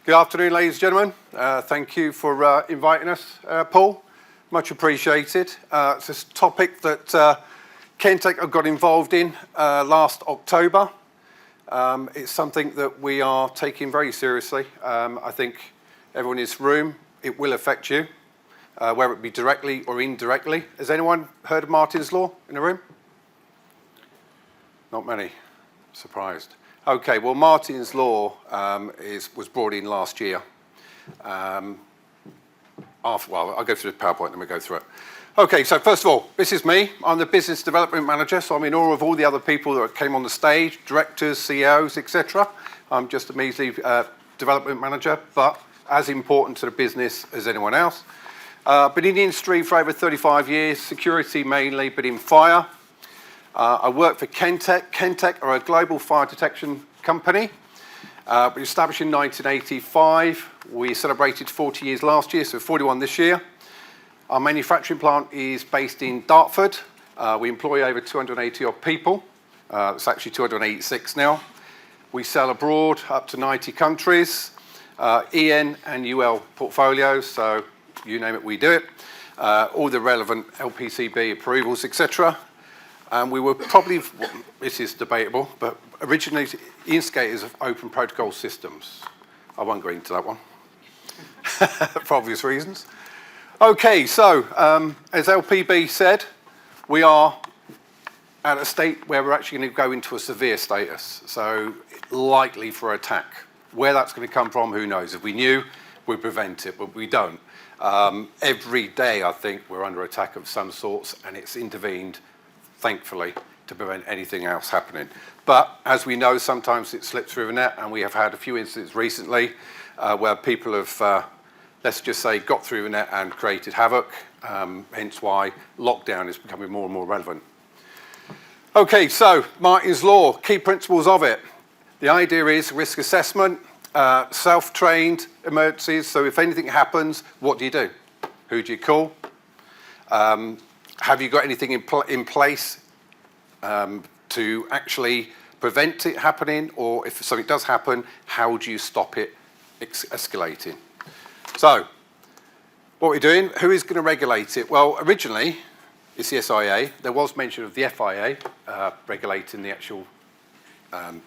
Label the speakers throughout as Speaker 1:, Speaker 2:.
Speaker 1: Good afternoon, ladies and gentlemen. Thank you for inviting us, Paul. Much appreciated. It's a topic that Kentec have got involved in last October. It's something that we are taking very seriously. I think everyone in this room, it will affect you, whether it be directly or indirectly. Has anyone heard of Martyn's Law in the room? Not many. Surprised. Okay, well, Martyn's Law was brought in last year. Well, I'll go through the PowerPoint and then we'll go through it. Okay, so first of all, this is me. I'm the Business Development Manager, so I'm in awe of all the other people that came on the stage, directors, CEOs, etc. I'm just a measly development manager, but as important to the business as anyone else. Been in the industry for over 35 years, security mainly, but in fire. I work for Kentec. Kentec are a global fire detection company. We established in 1985. We celebrated 40 years last year, so 41 this year. Our manufacturing plant is based in Dartford. We employ over 280 odd people. It's actually 286 now. We sell abroad up to 90 countries. EN and UL portfolios, so you name it, we do it. All the relevant LPCB approvals, etc. And we were probably, this is debatable, but originally instigators of open protocol systems. I won't go into that one, for obvious reasons. Okay, so as LPB said, we are at a state where we're actually going to go into a severe status, so likely for attack. Where that's going to come from, who knows? If we knew, we'd prevent it, but we don't. Every day, I think, we're under attack of some sorts, and it's intervened, thankfully, to prevent anything else happening. But as we know, sometimes it slips through the net, and we have had a few incidents recently where people have, let's just say, got through the net and created havoc, hence why lockdown is becoming more and more relevant. Okay, so Martyn's Law, key principles of it. The idea is risk assessment, self-trained emergencies, so if anything happens, what do you do? Who do you call? Have you got anything in place to actually prevent it happening, or if something does happen, how do you stop it escalating? So, what we're doing, who is going to regulate it? Well, originally, it's the SIA. There was mention of the FIA regulating the actual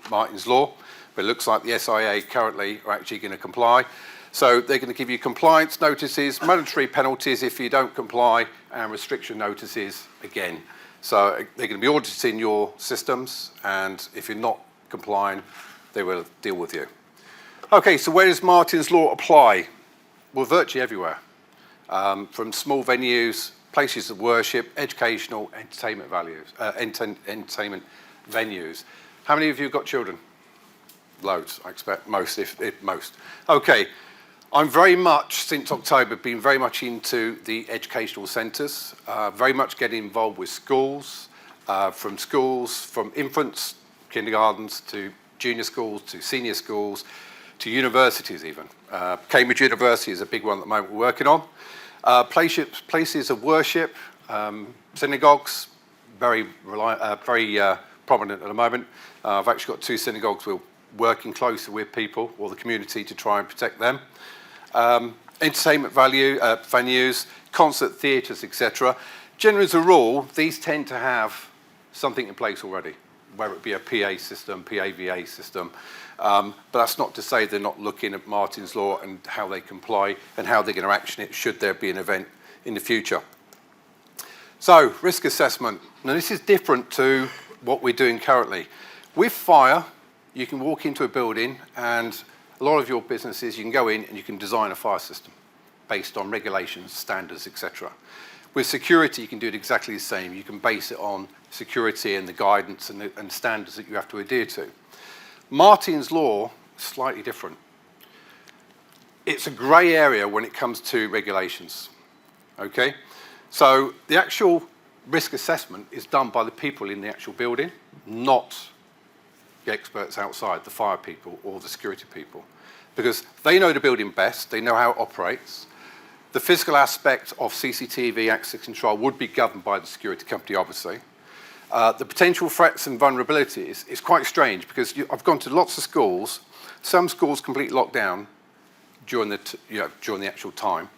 Speaker 1: Martyn's Law, but it looks like the SIA currently are actually going to comply. So they're going to give you compliance notices, monetary penalties if you don't comply, and restriction notices again. So they're going to be auditing your systems, and if you're not complying, they will deal with you. Okay, so where does Martyn's Law apply? Well, virtually everywhere. From small venues, places of worship, educational, entertainment venues. How many of you have got children? Loads, I expect, most, if most. Okay. I'm very much, since October, been very much into the educational centres, very much getting involved with schools, from infants, kindergartens, to junior schools, to senior schools, to universities even. Cambridge University is a big one at the moment we're working on. Places of worship, synagogues, very prominent at the moment. I've actually got 2 synagogues we're working closer with people or the community to try and protect them. Entertainment venues, concert theatres, etc. Generally, as a rule, these tend to have something in place already, whether it be a PA system, PAVA system. But that's not to say they're not looking at Martyn's Law and how they comply and how they're going to action it should there be an event in the future. So, risk assessment. Now, this is different to what we're doing currently. With fire, you can walk into a building and a lot of your businesses, you can go in and you can design a fire system based on regulations, standards, etc. With security, you can do it exactly the same. You can base it on security and the guidance and standards that you have to adhere to. Martyn's Law is slightly different. It's a grey area when it comes to regulations. Okay? So the actual risk assessment is done by the people in the actual building, not the experts outside, the fire people or the security people, because they know the building best, they know how it operates. The physical aspect of CCTV access control would be governed by the security company, obviously. The potential threats and vulnerabilities is quite strange because I've gone to lots of schools. Some schools completely locked down, during the actual time,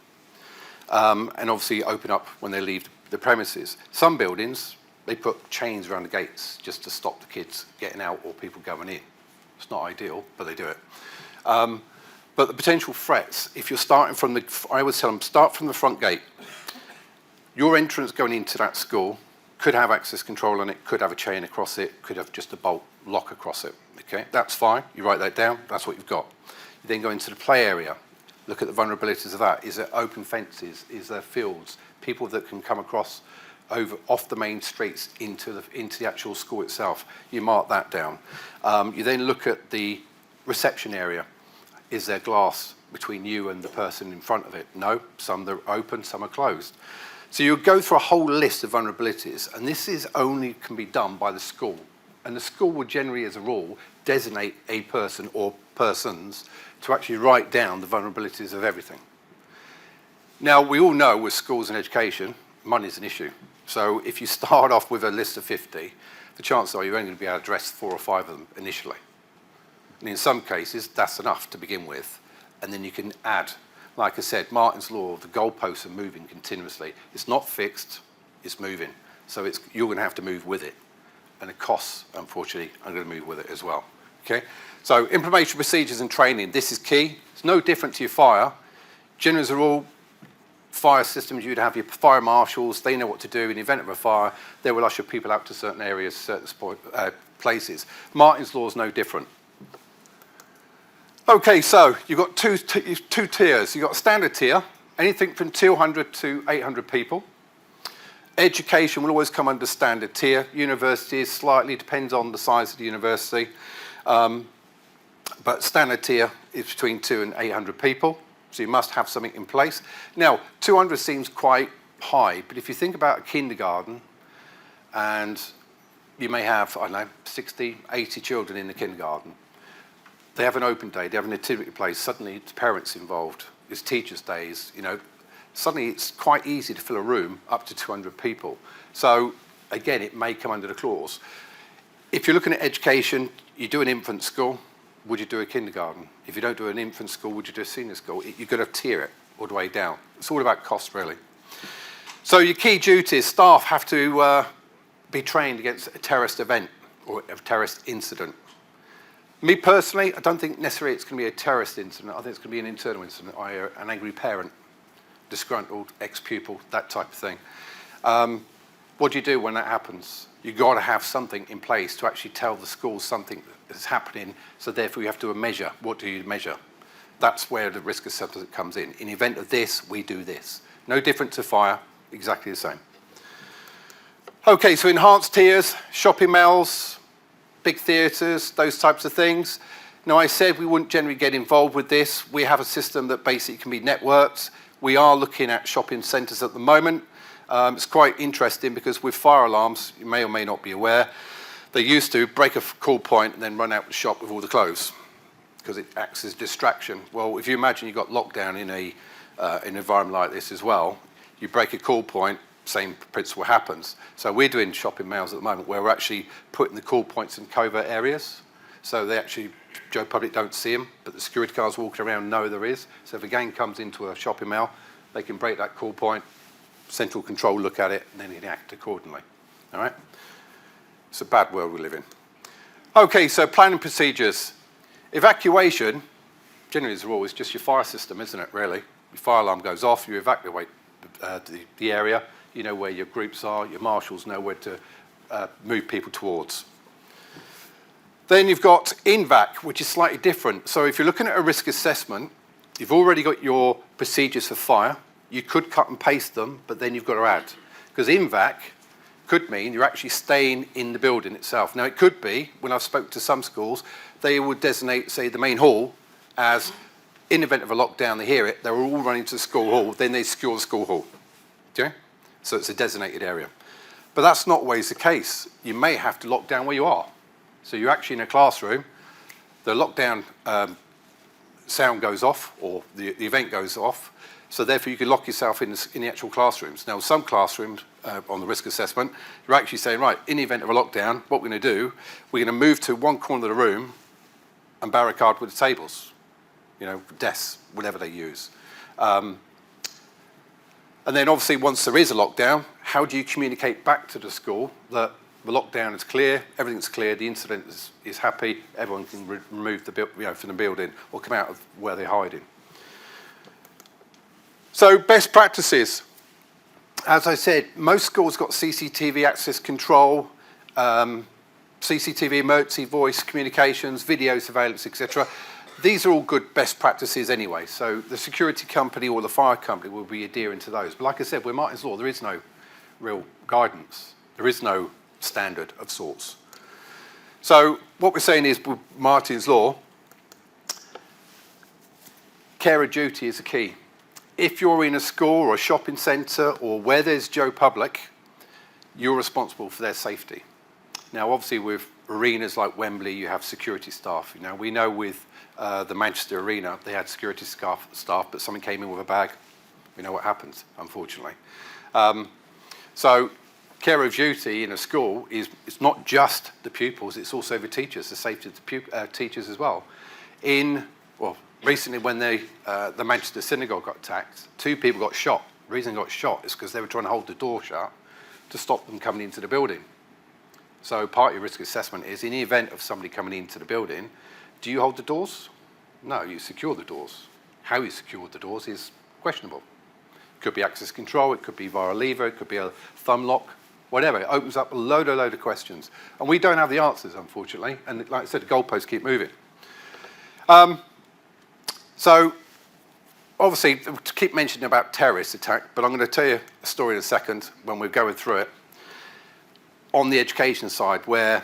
Speaker 1: and obviously open up when they leave the premises. Some buildings, they put chains around the gates just to stop the kids getting out or people going in. It's not ideal, but they do it. But the potential threats, if you're starting from I always tell them, start from the front gate. Your entrance going into that school could have access control on it, could have a chain across it, could have just a bolt lock across it. Okay, that's fine. You write that down. That's what you've got. You then go into the play area. Look at the vulnerabilities of that. Is there open fences? Is there fields? People that can come across off the main streets into the actual school itself. You mark that down. You then look at the reception area. Is there glass between you and the person in front of it? No. Some are open, some are closed. So you go through a whole list of vulnerabilities, and this is only can be done by the school. And the school will generally, as a rule, designate a person or persons to actually write down the vulnerabilities of everything. Now, we all know with schools and education, money is an issue. So if you start off with a list of 50, the chances are you're only going to be able to address 4 or 5 of them initially. And in some cases, that's enough to begin with. And then you can add, like I said, Martyn's Law, the goalposts are moving continuously. It's not fixed, it's moving. So you're going to have to move with it. And the costs, unfortunately, are going to move with it as well. Okay? So implementation procedures and training, this is key. It's no different to your fire. Generally, as a rule, fire systems, you'd have your fire marshals, they know what to do in the event of a fire. They will usher people out to certain areas, certain places. Martyn's Law is no different. Okay, so you've got two tiers. You've got a standard tier, anything from 200 to 800 people. Education will always come under standard tier. Universities, slightly depends on the size of the university. But standard tier is between 200 and 800 people. So you must have something in place. Now, 200 seems quite high, but if you think about a kindergarten, and you may have, I don't know, 60, 80 children in the kindergarten. They have an open day, they have an activity place, suddenly it's parents involved, it's teachers' days, suddenly it's quite easy to fill a room up to 200 people. So again, it may come under the clause. If you're looking at education, you do an infant school, would you do a kindergarten? If you don't do an infant school, would you do a senior school? You've got to tier it all the way down. It's all about cost, really. So your key duties, staff have to be trained against a terrorist event or a terrorist incident. Me personally, I don't think necessarily it's going to be a terrorist incident. I think it's going to be an internal incident, i.e. an angry parent, disgruntled ex-pupil, that type of thing. What do you do when that happens? You've got to have something in place to actually tell the school something is happening, so therefore you have to measure. What do you measure? That's where the risk assessment comes in. In the event of this, we do this. No different to fire, exactly the same. Okay, so enhanced tiers, shopping malls, big theatres, those types of things. Now, I said we wouldn't generally get involved with this. We have a system that basically can be networked. We are looking at shopping centres at the moment. It's quite interesting because with fire alarms, you may or may not be aware, they used to break a call point and then run out the shop with all the clothes because it acts as distraction. Well, if you imagine you've got lockdown in an environment like this as well, you break a call point, same principle happens. So we're doing shopping malls at the moment where we're actually putting the call points in covert areas. So they actually, Joe Public don't see them, but the security guards walking around know there is. So if a gang comes into a shopping mall, they can break that call point, central control look at it, and then act accordingly. All right? It's a bad world we live in. Okay, so planning procedures. Evacuation, generally as a rule, is just your fire system, isn't it, really? Your fire alarm goes off, you evacuate the area. You know where your groups are, your marshals know where to move people towards. Then you've got INVAC, which is slightly different. So if you're looking at a risk assessment, you've already got your procedures for fire. You could cut and paste them, but then you've got to add. Because INVAC could mean you're actually staying in the building itself. Now, it could be, when I've spoken to some schools, they would designate, say, the main hall as, in the event of a lockdown, they hear it, they're all running to the school hall, then they secure the school hall. Okay? So it's a designated area. But that's not always the case. You may have to lock down where you are. So you're actually in a classroom, the lockdown sound goes off, or the event goes off, so therefore you can lock yourself in the actual classrooms. Now, some classrooms, on the risk assessment, you're actually saying, right, in the event of a lockdown, what we're going to do, we're going to move to one corner of the room and barricade with the tables. desks, whatever they use. And then obviously once there is a lockdown, how do you communicate back to the school that the lockdown is clear, everything's clear, the incident is happy, everyone can remove from the building or come out of where they're hiding. So best practices. As I said, most schools got CCTV access control, CCTV emergency voice communications, video surveillance, etc. These are all good best practices anyway. So the security company or the fire company will be adhering to those. But like I said, with Martyn's Law, there is no real guidance. There is no standard of sorts. So what we're saying is with Martyn's Law, care of duty is the key. If you're in a school or a shopping centre or where there's Joe Public, you're responsible for their safety. Now, obviously, with arenas like Wembley, you have security staff. We know with the Manchester Arena, they had security staff, but someone came in with a bag. We know what happens, unfortunately. So care of duty in a school it's not just the pupils, it's also the teachers, the safety of the teachers as well. Recently, when the Manchester synagogue got attacked, 2 people got shot. The reason they got shot is because they were trying to hold the door shut to stop them coming into the building. So part of your risk assessment is, in the event of somebody coming into the building, do you hold the doors? No, you secure the doors. How you secure the doors is questionable. It could be access control, it could be via a lever, it could be a thumb lock, whatever. It opens up a load of questions. And we don't have the answers, unfortunately. And like I said, the goalposts keep moving. So, obviously, to keep mentioning about terrorist attack, but I'm going to tell you a story in a second when we're going through it, on the education side, where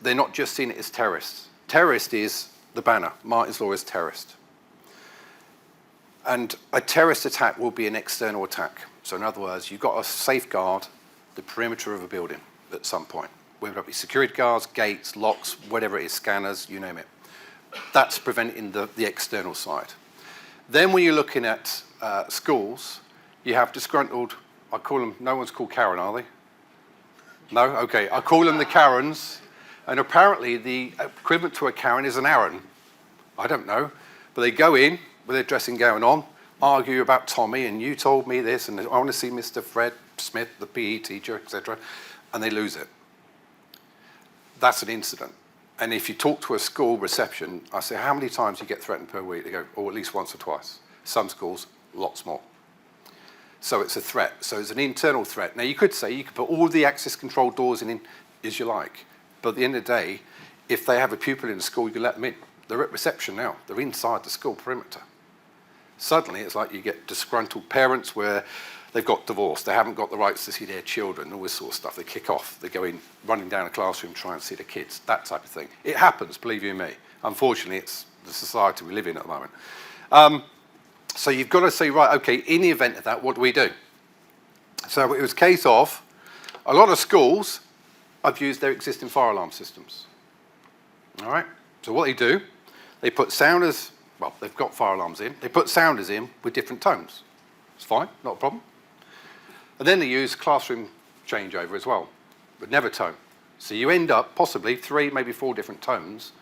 Speaker 1: they're not just seeing it as terrorists. Terrorist is the banner. Martyn's Law is terrorist. And a terrorist attack will be an external attack. So in other words, you've got to safeguard the perimeter of a building at some point, whether it be security guards, gates, locks, whatever it is, scanners, you name it. That's preventing the external side. Then when you're looking at schools, you have disgruntled, I call them, no one's called Karen, are they? No? Okay, I call them the Karens, and apparently the equivalent to a Karen is an Aaron. I don't know. But they go in with their dressing gown on, argue about Tommy, and you told me this, and I want to see Mr. Fred Smith, the PE teacher, etc., and they lose it. That's an incident. And if you talk to a school reception, I say, how many times do you get threatened per week? They go, at least once or twice. Some schools, lots more. So it's a threat. So it's an internal threat. Now, you could say you could put all the access control doors in as you like. But at the end of the day, if they have a pupil in the school, you can let them in. They're at reception now. They're inside the school perimeter. Suddenly, it's like you get disgruntled parents where they've got divorced. They haven't got the rights to see their children, all this sort of stuff. They kick off. They go in, running down a classroom, try and see the kids, that type of thing. It happens, believe you me. Unfortunately, it's the society we live in at the moment. So you've got to say, right, okay, in the event of that, what do we do? So it was a case of, a lot of schools have used their existing fire alarm systems. All right? So what they do, they put sounders, well, they've got fire alarms in, they put sounders in with different tones. It's fine, not a problem. And then they use classroom changeover as well, but never tone. So you end up possibly 3, maybe 4 different tones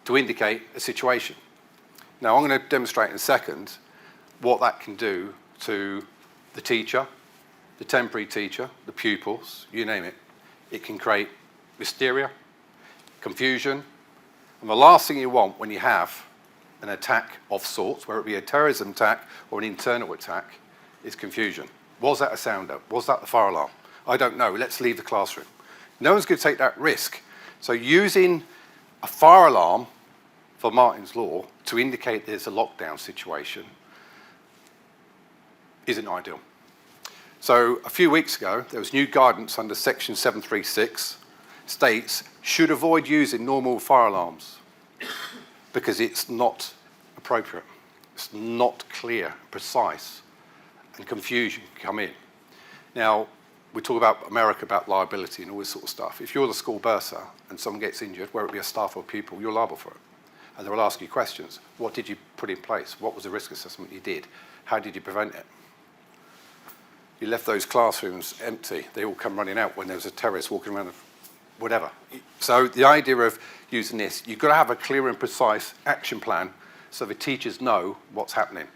Speaker 1: to indicate a situation. Now, I'm going to demonstrate in a second what that can do to the teacher, the temporary teacher, the pupils, you name it. It can create hysteria, confusion, and the last thing you want when you have an attack of sorts, whether it be a terrorism attack or an internal attack, is confusion. Was that a sounder? Was that the fire alarm? I don't know. Let's leave the classroom. No one's going to take that risk. So using a fire alarm for Martyn's Law to indicate there's a lockdown situation isn't ideal. So a few weeks ago, there was new guidance under section 736, states should avoid using normal fire alarms because it's not appropriate. It's not clear, precise, and confusion can come in. Now, we talk about America, about liability and all this sort of stuff. If you're the school bursar and someone gets injured, whether it be a staff or pupil, you're liable for it. And they will ask you questions. What did you put in place? What was the risk assessment you did? How did you prevent it? You left those classrooms empty. They all come running out when there was a terrorist walking around, whatever. So the idea of using this, you've got to have a clear and precise action plan so the teachers know what's happening.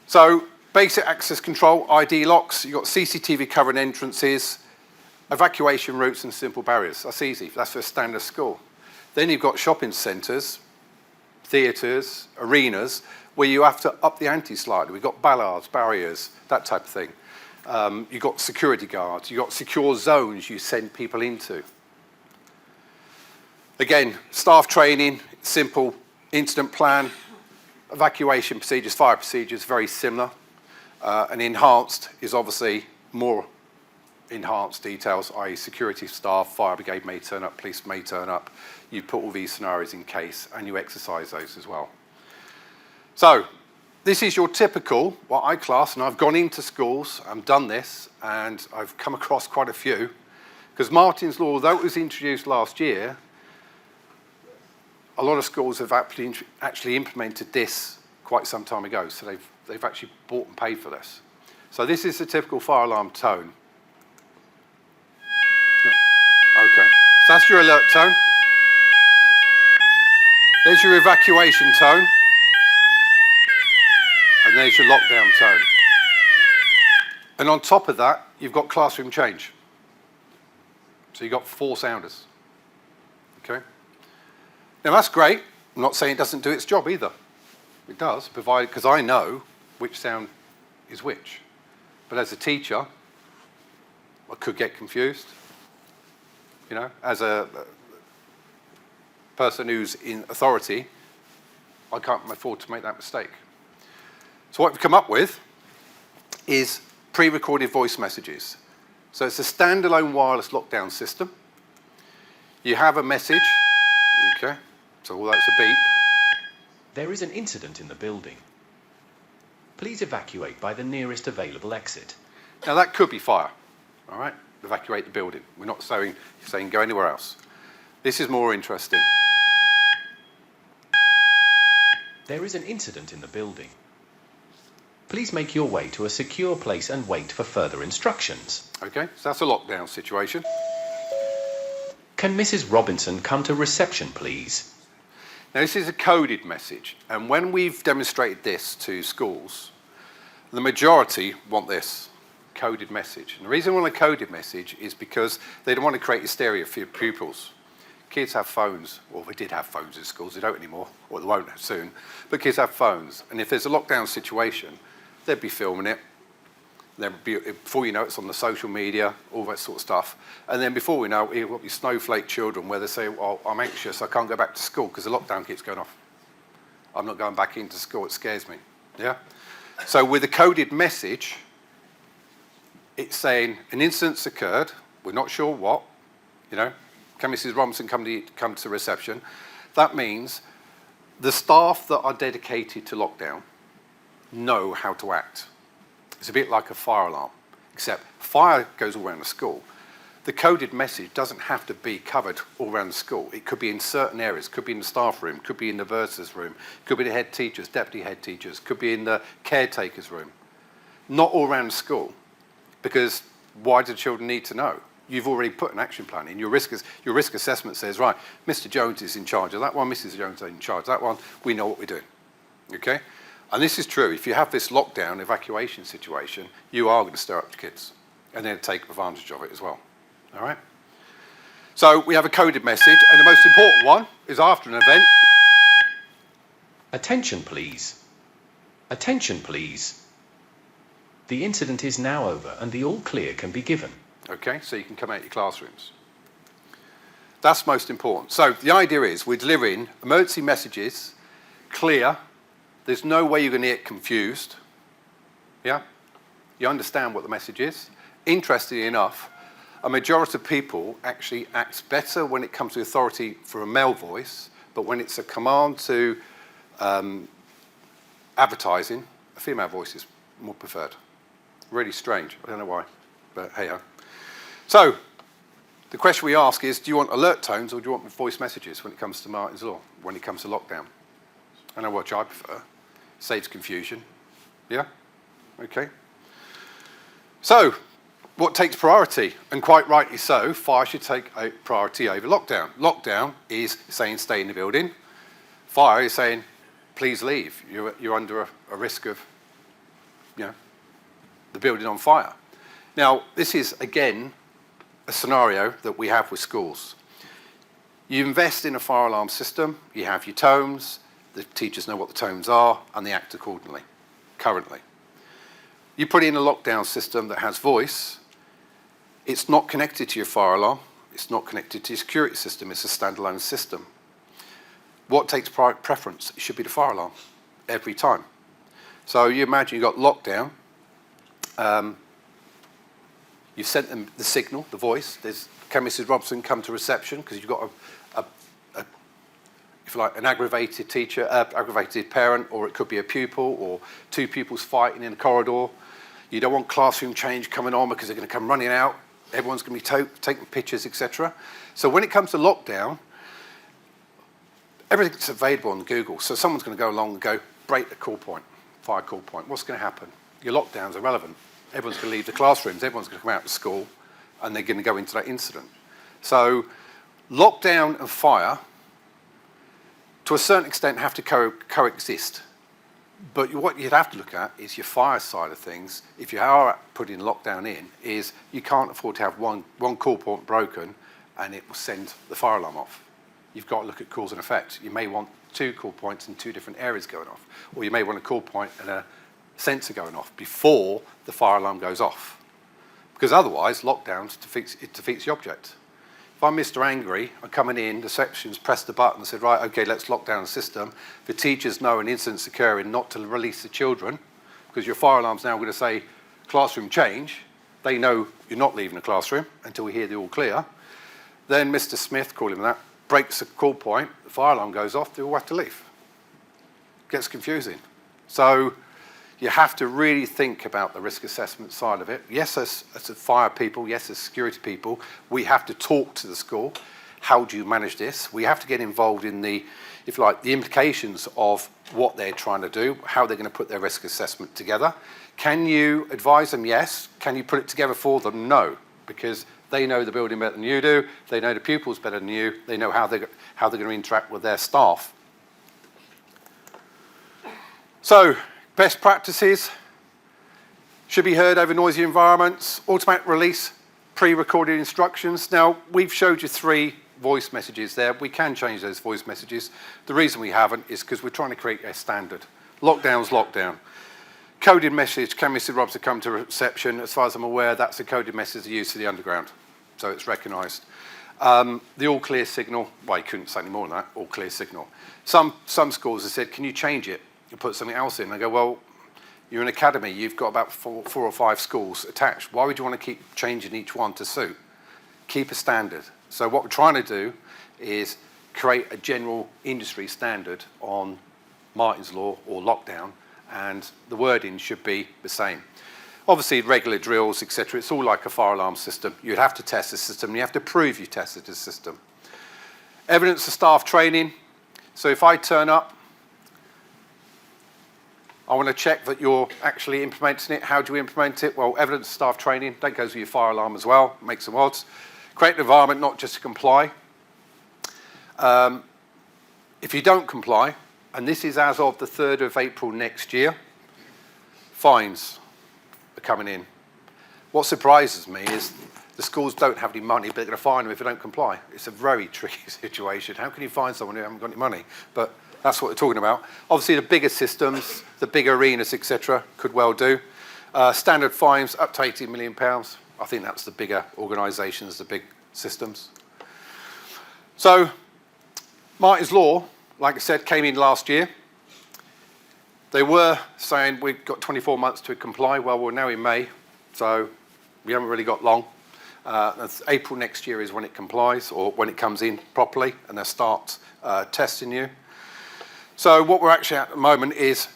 Speaker 1: So basic access control, ID locks, you've got CCTV covering entrances, evacuation routes and simple barriers. That's easy, that's for a standard school. Then you've got shopping centres, theatres, arenas, where you have to up the ante slightly. We've got ballards, barriers, that type of thing. You've got security guards, you've got secure zones you send people into. Again, staff training, simple incident plan, evacuation procedures, fire procedures, very similar. And enhanced is obviously more enhanced details, i.e. security staff, fire brigade may turn up, police may turn up. You put all these scenarios in case and you exercise those as well. So this is your typical, what I class, and I've gone into schools, I've done this, and I've come across quite a few, because Martyn's Law, although it was introduced last year, a lot of schools have actually implemented this quite some time ago, so they've actually bought and paid for this. So this is the typical fire alarm tone. Okay, so that's your alert tone. There's your evacuation tone. And there's your lockdown tone. And on top of that, you've got classroom change. So you've got 4 sounders. Okay? Now that's great. I'm not saying it doesn't do its job either. It does, provided, because I know which sound is which. But as a teacher, I could get confused. You know, as a person who's in authority, I can't afford to make that mistake. So what we've come up with is pre-recorded voice messages. So it's a standalone wireless lockdown system. You have a message, okay, so all that's a beep.
Speaker 2: There is an incident in the building. Please evacuate by the nearest available exit.
Speaker 1: Now that could be fire, all right? Evacuate the building. We're not saying go anywhere else. This is more interesting.
Speaker 2: There is an incident in the building. Please make your way to a secure place and wait for further instructions.
Speaker 1: Okay, so that's a lockdown situation.
Speaker 2: Can Mrs. Robinson come to reception, please?
Speaker 1: Now this is a coded message, and when we've demonstrated this to schools, the majority want this coded message. And the reason they want a coded message is because they don't want to create hysteria for your pupils. Kids have phones, or they did have phones in schools, they don't anymore, or they won't soon, but kids have phones. And if there's a lockdown situation, they'd be filming it. Before you know it, it's on the social media, all that sort of stuff. And then before we know it, you've got these snowflake children where they say, well, I'm anxious, I can't go back to school because the lockdown keeps going off. I'm not going back into school, it scares me. Yeah? So with a coded message, it's saying an incident's occurred, we're not sure what, you know, can Mrs. Robinson come to reception? That means the staff that are dedicated to lockdown know how to act. It's a bit like a fire alarm, except fire goes all around the school. The coded message doesn't have to be covered all around the school. It could be in certain areas, could be in the staff room, could be in the bursar's room, could be the head teachers, deputy head teachers, could be in the caretaker's room. Not all around the school, because why do children need to know? You've already put an action plan in. Your risk assessment says, right, Mr. Jones is in charge of that one, Mrs. Jones is in charge of that one, we know what we're doing, okay? And this is true. If you have this lockdown evacuation situation, you are going to stir up the kids and then take advantage of it as well. All right? So we have a coded message, and the most important one is after an event.
Speaker 2: Attention, please. Attention, please. The incident is now over and the all clear can be given.
Speaker 1: Okay, so you can come out of your classrooms. That's most important. So the idea is we're delivering emergency messages, clear. There's no way you're going to get confused. Yeah? You understand what the message is. Interestingly enough, a majority of people actually acts better when it comes to authority for a male voice, but when it's a command to advertising, a female voice is more preferred. Really strange. I don't know why, but hey-ho. So the question we ask is, do you want alert tones or do you want voice messages when it comes to Martyn's Law, when it comes to lockdown? I know which I prefer. Saves confusion. Yeah? Okay. So, what takes priority? And quite rightly so, fire should take a priority over lockdown. Lockdown is saying stay in the building. Fire is saying please leave. You're under a risk of, the building on fire. Now, this is, again, a scenario that we have with schools. You invest in a fire alarm system, you have your tones, the teachers know what the tones are, and they act accordingly, currently. You put in a lockdown system that has voice, it's not connected to your fire alarm, it's not connected to your security system, it's a standalone system. What takes preference? It should be the fire alarm, every time. So you imagine you've got lockdown, you've sent them the signal, the voice, can Mrs. Robson come to reception, because you've got if you like, an aggravated teacher, aggravated parent, or it could be a pupil, or two pupils fighting in a corridor. You don't want classroom change coming on because they're going to come running out. Everyone's going to be taking pictures, etc. So when it comes to lockdown, everything's available on Google. So someone's going to go along and go, break the call point, fire call point. What's going to happen? Your lockdown's irrelevant. Everyone's going to leave the classrooms. Everyone's going to come out of school, and they're going to go into that incident. So lockdown and fire, to a certain extent, have to coexist. But what you'd have to look at is your fire side of things. If you are putting lockdown in, is you can't afford to have one call point broken and it will send the fire alarm off. You've got to look at cause and effect. You may want 2 call points in 2 different areas going off, or you may want a call point and a sensor going off before the fire alarm goes off. Because otherwise, lockdown defeats the object. If I'm Mr. Angry, I'm coming in, the section's pressed the button and said, right, okay, let's lock down the system. The teachers know an incident's occurring, not to release the children, because your fire alarm's now going to say classroom change. They know you're not leaving the classroom until we hear the all clear. Then Mr. Smith, call him that, breaks the call point, the fire alarm goes off, they all have to leave. Gets confusing. So you have to really think about the risk assessment side of it. Yes, as fire people, yes, as security people, we have to talk to the school. How do you manage this? We have to get involved in the implications of what they're trying to do, how they're going to put their risk assessment together. Can you advise them? Yes. Can you put it together for them? No, because they know the building better than you do. They know the pupils better than you. They know how they're going to interact with their staff. So, best practices should be heard over noisy environments, automatic release, pre-recorded instructions. Now, we've showed you 3 voice messages there. We can change those voice messages. The reason we haven't is because we're trying to create a standard. Lockdown's lockdown. Coded message, can Mrs. Robson come to reception? As far as I'm aware, that's a coded message used for the underground, so it's recognised. The all clear signal, well, you couldn't say any more than that, all clear signal. Some schools have said, can you change it? You put something else in. I go, well, you're an academy. You've got about 4 or 5 schools attached. Why would you want to keep changing each one to suit? Keep a standard. So what we're trying to do is create a general industry standard on Martyn's Law or lockdown, and the wording should be the same. Obviously, regular drills, etc. It's all like a fire alarm system. You'd have to test the system. You have to prove you tested the system. Evidence of staff training. So if I turn up, I want to check that you're actually implementing it. How do you implement it? Well, evidence of staff training, that goes with your fire alarm as well, make some odds. Create an environment not just to comply. If you don't comply, and this is as of the 3rd of April next year, fines are coming in. What surprises me is the schools don't have any money, but they're going to fine them if they don't comply. It's a very tricky situation. How can you fine someone who hasn't got any money? But that's what we're talking about. Obviously, the bigger systems, the bigger arenas, etc., could well do. Standard fines up to £18 million. I think that's the bigger organisations, the big systems. So, Martyn's Law, like I said, came in last year. They were saying we've got 24 months to comply. Well, we're now in May, so we haven't really got long. April next year is when it complies, or when it comes in properly, and they'll start testing you. So what we're actually at the moment is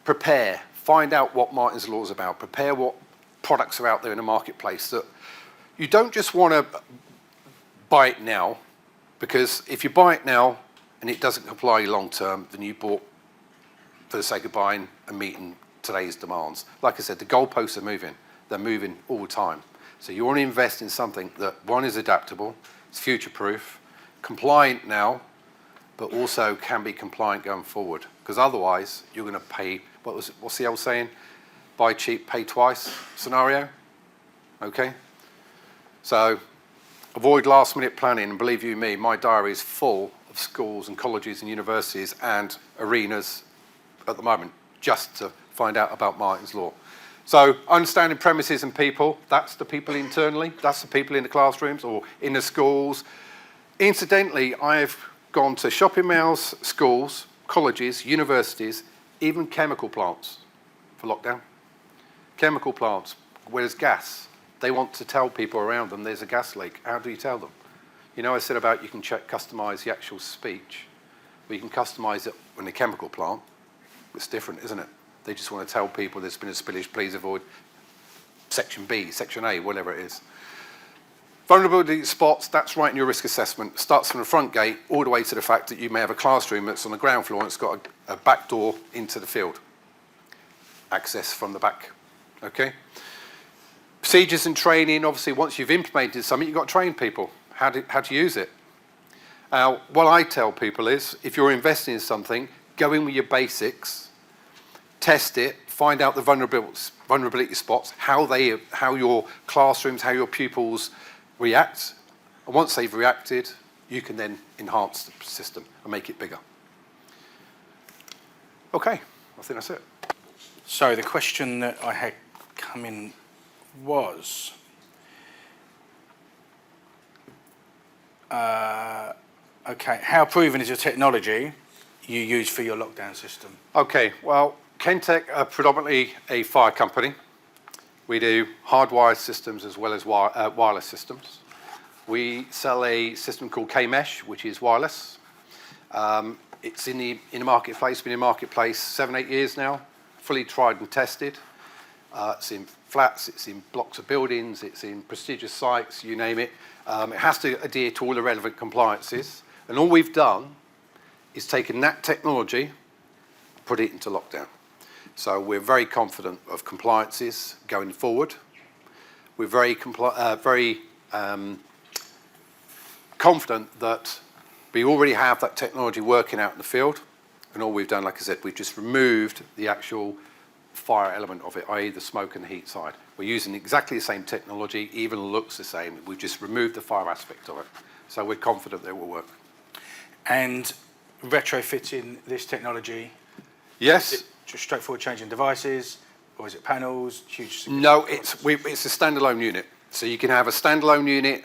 Speaker 1: prepare, find out what Martyn's Law is about, prepare what products are out there in the marketplace. That you don't just want to buy it now, because if you buy it now and it doesn't comply long term, then you bought for the sake of buying and meeting today's demands. Like I said, the goalposts are moving. They're moving all the time. So you want to invest in something that, one, is adaptable, it's future-proof, compliant now, but also can be compliant going forward. Because otherwise, you're going to pay, what's the old saying? Buy cheap, pay twice scenario. Okay? So avoid last minute planning, and believe you me, my diary is full of schools and colleges and universities and arenas at the moment, just to find out about Martyn's Law. So understanding premises and people, that's the people internally, that's the people in the classrooms or in the schools. Incidentally, I've gone to shopping malls, schools, colleges, universities, even chemical plants for lockdown. Chemical plants, where there's gas. They want to tell people around them there's a gas leak. How do you tell them? You know, I said about you can customise the actual speech. Well, you can customise it in a chemical plant. It's different, isn't it? They just want to tell people there's been a spillage, please avoid section B, section A, whatever it is. Vulnerability spots, that's right in your risk assessment. Starts from the front gate all the way to the fact that you may have a classroom that's on the ground floor and it's got a back door into the field. Access from the back, okay? Procedures and training, obviously once you've implemented something, you've got to train people how to use it. What I tell people is, if you're investing in something, go in with your basics, test it, find out the vulnerability spots, how your classrooms, how your pupils react, and once they've reacted, you can then enhance the system and make it bigger. Okay, I think that's it.
Speaker 3: So the question that I had come in was, okay, how proven is your technology you use for your lockdown system?
Speaker 1: Okay, well, Kentec are predominantly a fire company. We do hardwired systems as well as wireless systems. We sell a system called K-Mesh, which is wireless. It's in the marketplace, been in the marketplace 7-8 years now, fully tried and tested. It's in flats, it's in blocks of buildings, it's in prestigious sites, you name it. It has to adhere to all the relevant compliances. And all we've done is taken that technology, put it into lockdown. So we're very confident of compliances going forward. We're very confident that we already have that technology working out in the field. And all we've done, like I said, we've just removed the actual fire element of it, i.e. the smoke and the heat side. We're using exactly the same technology, even looks the same. We've just removed the fire aspect of it. So we're confident that it will work.
Speaker 3: And retrofitting this technology,
Speaker 1: Yes.
Speaker 3: is it just straightforward changing devices, or is it panels, huge?
Speaker 1: No, it's a standalone unit. So you can have a standalone unit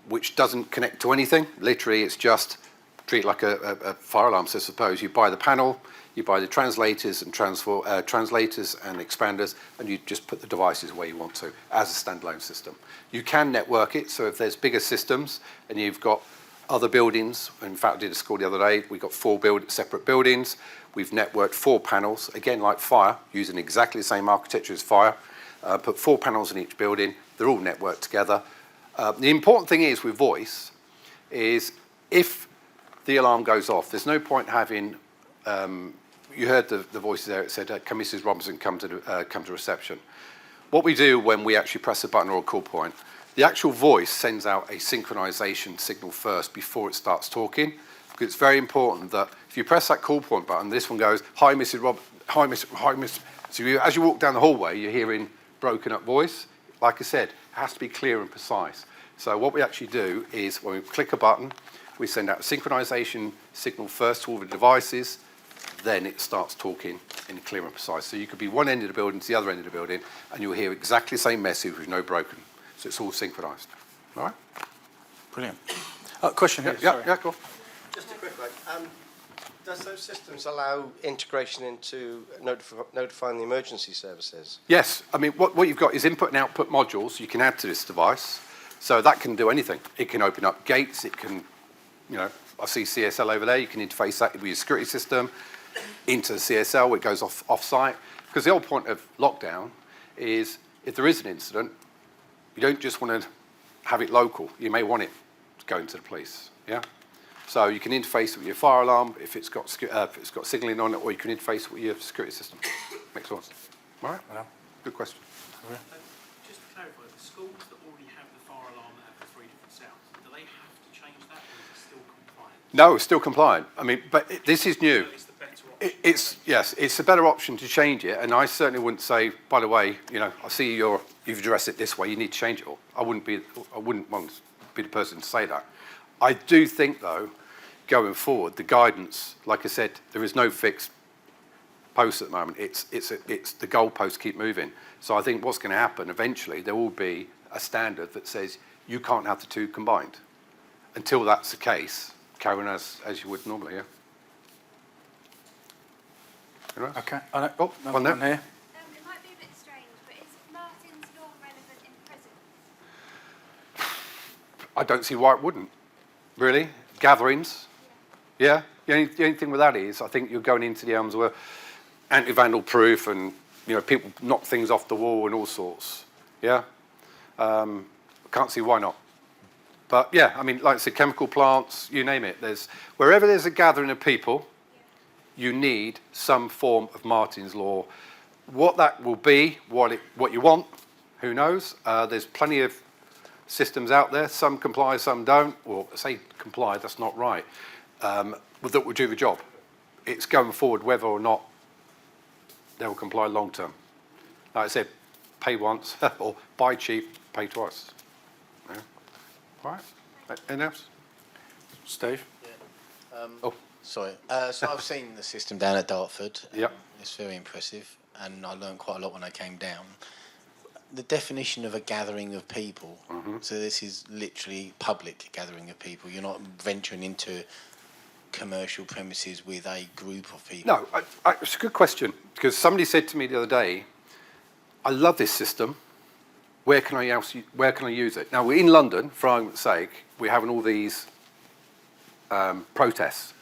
Speaker 1: which doesn't connect to anything. Literally, it's just treat it like a fire alarm. So suppose you buy the panel, you buy the translators and translators and expanders, and you just put the devices where you want to as a standalone system. You can network it. So if there's bigger systems and you've got other buildings, in fact, I did a school the other day. We've got 4 separate buildings. We've networked 4 panels, again, like fire, using exactly the same architecture as fire. Put 4 panels in each building. They're all networked together. The important thing is with voice is if the alarm goes off, there's no point having, you heard the voices there, it said, can Mrs. Robinson come to reception? What we do when we actually press a button or a call point, the actual voice sends out a synchronization signal first before it starts talking. Because it's very important that if you press that call point button, this one goes, hi, Mrs. Rob, hi, Miss. So as you walk down the hallway, you're hearing broken up voice. Like I said, it has to be clear and precise. So what we actually do is when we click a button, we send out a synchronization signal first to all the devices, then it starts talking in clear and precise. So you could be one end of the building to the other end of the building, and you'll hear exactly the same message with no broken. So it's all synchronized. All right?
Speaker 3: Brilliant. Question here.
Speaker 1: Yeah, cool.
Speaker 4: Just a quick one. Does those systems allow integration into notifying the emergency services?
Speaker 1: Yes. I mean, what you've got is input and output modules you can add to this device. So that can do anything. It can open up gates. It can, I see CSL over there. You can interface that with your security system into the CSL. It goes off-site. Because the whole point of lockdown is if there is an incident, you don't just want to have it local. You may want it to go into the police. Yeah. So you can interface it with your fire alarm if it's got signalling on it, or you can interface it with your security system. Makes sense. All right.
Speaker 3: Well,
Speaker 1: Good question.
Speaker 5: Just to clarify, the schools that already have the fire alarm that have the 3 different sounds, do they have to change that, or is it still compliant?
Speaker 1: No, it's still compliant. I mean, but this is new.
Speaker 5: It's the better option.
Speaker 1: Yes, it's a better option to change it, and I certainly wouldn't say, by the way, I see you've addressed it this way, you need to change it all. I wouldn't want to be the person to say that. I do think, though, going forward, the guidance, like I said, there is no fixed post at the moment. It's the goalposts keep moving. So I think what's going to happen eventually, there will be a standard that says you can't have the two combined. Until that's the case, carry on as you would normally, yeah. Anyone else?
Speaker 3: Okay.
Speaker 1: Oh,
Speaker 3: another
Speaker 1: one there.
Speaker 3: one here.
Speaker 6: It might be a bit strange, but is Martyn's law relevant in prison?
Speaker 1: I don't see why it wouldn't. Really? Gatherings? Yeah. The only thing with that is, I think you're going into the realms where anti-vandal proof and people knock things off the wall and all sorts. Yeah. Can't see why not. But yeah, I mean, like I said, chemical plants, you name it. Wherever there's a gathering of people, you need some form of Martyn's law. What that will be, what you want, who knows? There's plenty of systems out there. Some comply, some don't. Or say comply, that's not right. That will do the job. It's going forward whether or not they will comply long term. Like I said, pay once or buy cheap, pay twice. Yeah. All right. Anything else?
Speaker 3: Steve?
Speaker 7: Sorry. So I've seen the system down at Dartford.
Speaker 1: Yep.
Speaker 7: It's very impressive, and I learned quite a lot when I came down. The definition of a gathering of people, so this is literally public gathering of people. You're not venturing into commercial premises with a group of people.
Speaker 1: No, it's a good question, because somebody said to me the other day, I love this system. Where can I use it? Now, we're in London, for argument's sake, we're having all these protests.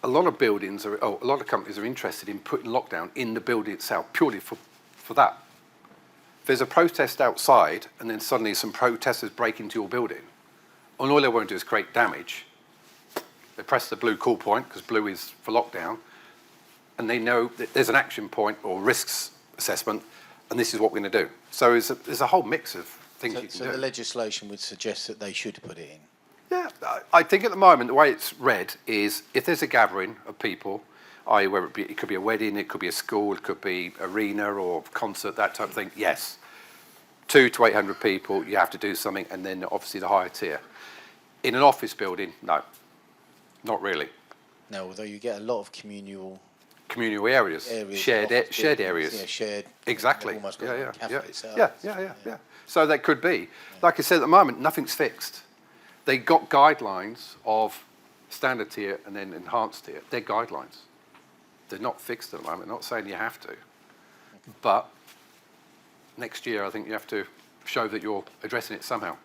Speaker 1: A lot of companies are interested in putting lockdown in the building itself, purely for that. If there's a protest outside, and then suddenly some protesters break into your building, and all they want to do is create damage, they press the blue call point, because blue is for lockdown, and they know that there's an action point or risks assessment, and this is what we're going to do. So there's a whole mix of things you can do.
Speaker 7: So the legislation would suggest that they should put it in.
Speaker 1: Yeah, I think at the moment, the way it's read is if there's a gathering of people, i.e. whether it could be a wedding, it could be a school, it could be arena or concert, that type of thing, yes. 200 to 800 people, you have to do something, and then obviously the higher tier. In an office building, no, not really.
Speaker 7: No, although you get a lot of communal
Speaker 1: areas, shared areas.
Speaker 7: Yeah, shared.
Speaker 1: Exactly.
Speaker 7: Almost
Speaker 1: Yeah.
Speaker 7: like a cafe set
Speaker 1: Yeah.
Speaker 7: up.
Speaker 1: Yeah. So that could be. Like I said, at the moment, nothing's fixed. They got guidelines of standard tier and then enhanced tier. They're guidelines. They're not fixed at the moment. Not saying you have to. But next year, I think you have to show that you're addressing it somehow.